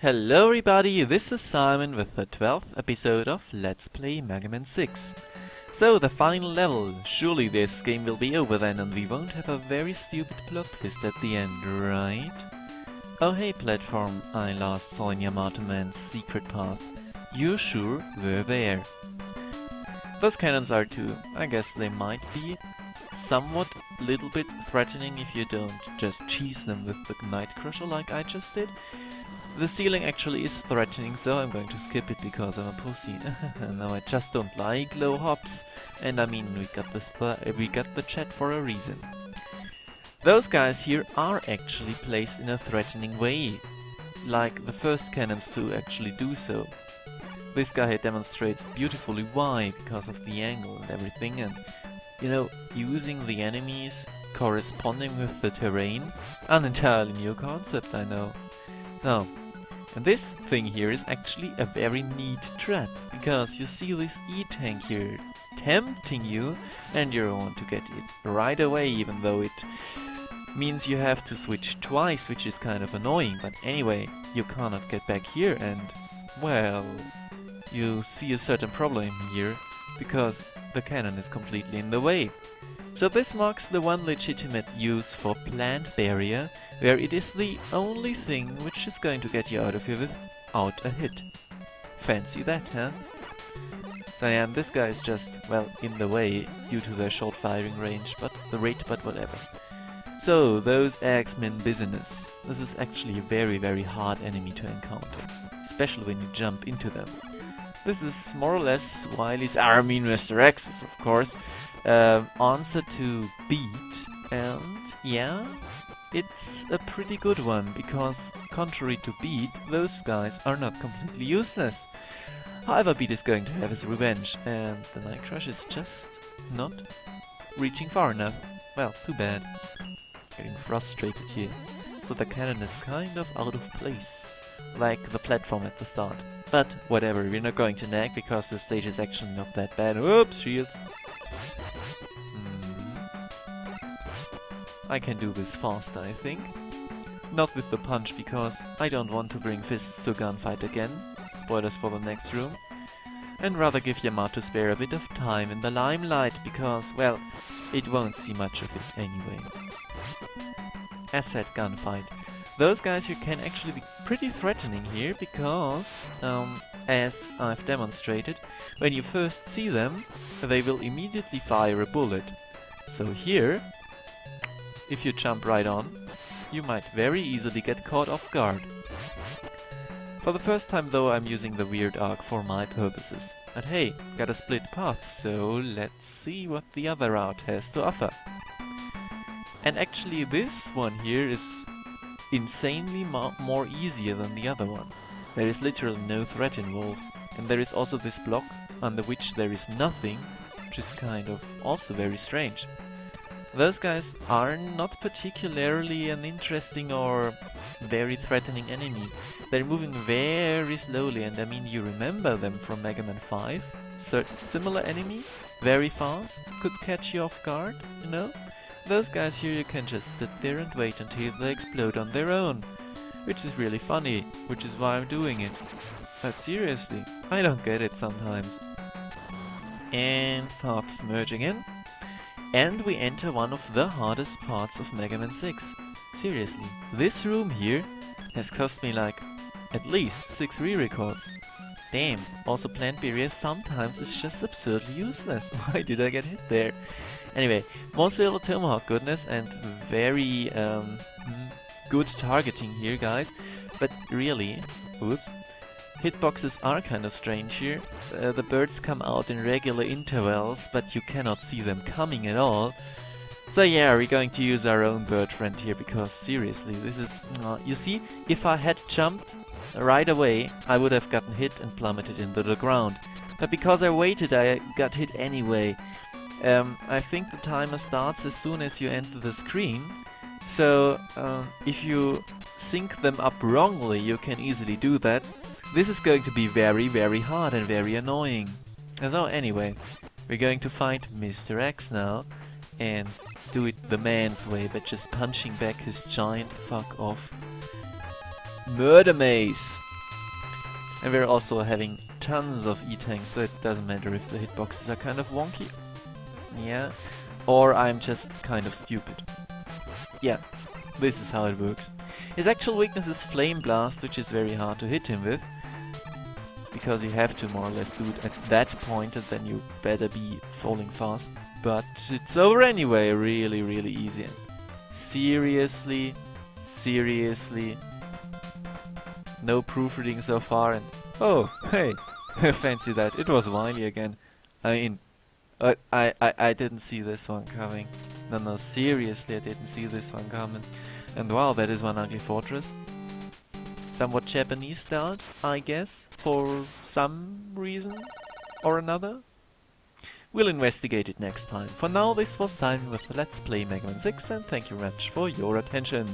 Hello everybody, this is Simon with the 12th episode of Let's Play Mega Man 6. So, the final level. Surely this game will be over then and we won't have a very stupid plot twist at the end, right? Oh hey platform I last saw in Yamato Man's secret path. You sure were there. Those cannons are too. I guess they might be somewhat little bit threatening if you don't just cheese them with the Night Crusher like I just did. The ceiling actually is threatening, so I'm going to skip it because I'm a pussy. No, I just don't like low hops. And I mean, we got the chat for a reason. Those guys here are actually placed in a threatening way, like the first cannons to actually do so. This guy here demonstrates beautifully why, because of the angle and everything, and you know, using the enemies corresponding with the terrain. An entirely new concept, I know. No. And this thing here is actually a very neat trap, because you see this E-tank here tempting you and you want to get it right away, even though it means you have to switch twice, which is kind of annoying. But anyway, you cannot get back here and, well, you see a certain problem here, because the cannon is completely in the way. So this marks the one legitimate use for plant barrier, where it is the only thing which is going to get you out of here without a hit. Fancy that, huh? So yeah, and this guy is just, well, in the way due to their short firing range, but whatever. So, those X-Men business. This is actually a very hard enemy to encounter, especially when you jump into them. This is more or less Wily's, Mr.X is of course, answer to beat, and yeah, it's a pretty good one, because contrary to beat, those guys are not completely useless. However, beat is going to have his revenge, and the Night Crush is just not reaching far enough. Well, too bad. Getting frustrated here. So the cannon is kind of out of place, like the platform at the start. But whatever, we're not going to nag, because the stage is actually not that bad. Oops, shields. I can do this faster, I think. Not with the punch, because I don't want to bring fists to a gunfight again. Spoilers for the next room. And rather give Yamato Spare a bit of time in the limelight, because, well, it won't see much of it anyway. As said, gunfight. Those guys here can actually be pretty threatening here, because, as I've demonstrated, when you first see them, they will immediately fire a bullet. So here, if you jump right on, you might very easily get caught off guard. For the first time though, I'm using the weird arc for my purposes. And hey, got a split path, so let's see what the other route has to offer. And actually this one here is insanely more easier than the other one. There is literally no threat involved, and there is also this block under which there is nothing, which is kind of also very strange. Those guys are not particularly an interesting or very threatening enemy. They're moving very slowly, and I mean, you remember them from Mega Man 5? Similar enemy, very fast, could catch you off guard, you know? Those guys here, you can just sit there and wait until they explode on their own. Which is really funny, which is why I'm doing it. But seriously, I don't get it sometimes. And paths merging in. And we enter one of the hardest parts of Mega Man 6. Seriously, this room here has cost me like at least 6 re-records. Damn, also plant barrier sometimes is just absurdly useless. Why did I get hit there? Anyway, more Silver Tomahawk goodness and very good targeting here, guys. But really, whoops, hitboxes are kinda strange here. The birds come out in regular intervals, but you cannot see them coming at all. So yeah, we're going to use our own bird friend here, because seriously, this is... you see, if I had jumped right away, I would have gotten hit and plummeted into the ground. But because I waited, I got hit anyway. I think the timer starts as soon as you enter the screen. So, if you sync them up wrongly, you can easily do that. This is going to be very hard and very annoying. So anyway, we're going to fight Mr.X now, and do it the man's way by just punching back his giant fuck off murder mace. And we're also having tons of E-tanks, so it doesn't matter if the hitboxes are kind of wonky. Yeah. Or I'm just kind of stupid. Yeah, this is how it works. His actual weakness is Flame Blast, which is very hard to hit him with. Because you have to more or less do it at that point, and then you better be falling fast. But it's over anyway, really, really easy. Seriously, seriously. No proofreading so far, and oh, hey, fancy that. It was Wily again. I mean, I didn't see this one coming. No, seriously, I didn't see this one coming. And wow, that is one ugly fortress. Somewhat Japanese styled, I guess, for some reason or another. We'll investigate it next time. For now, this was Simon with Let's Play Mega Man 6, and thank you very much for your attention.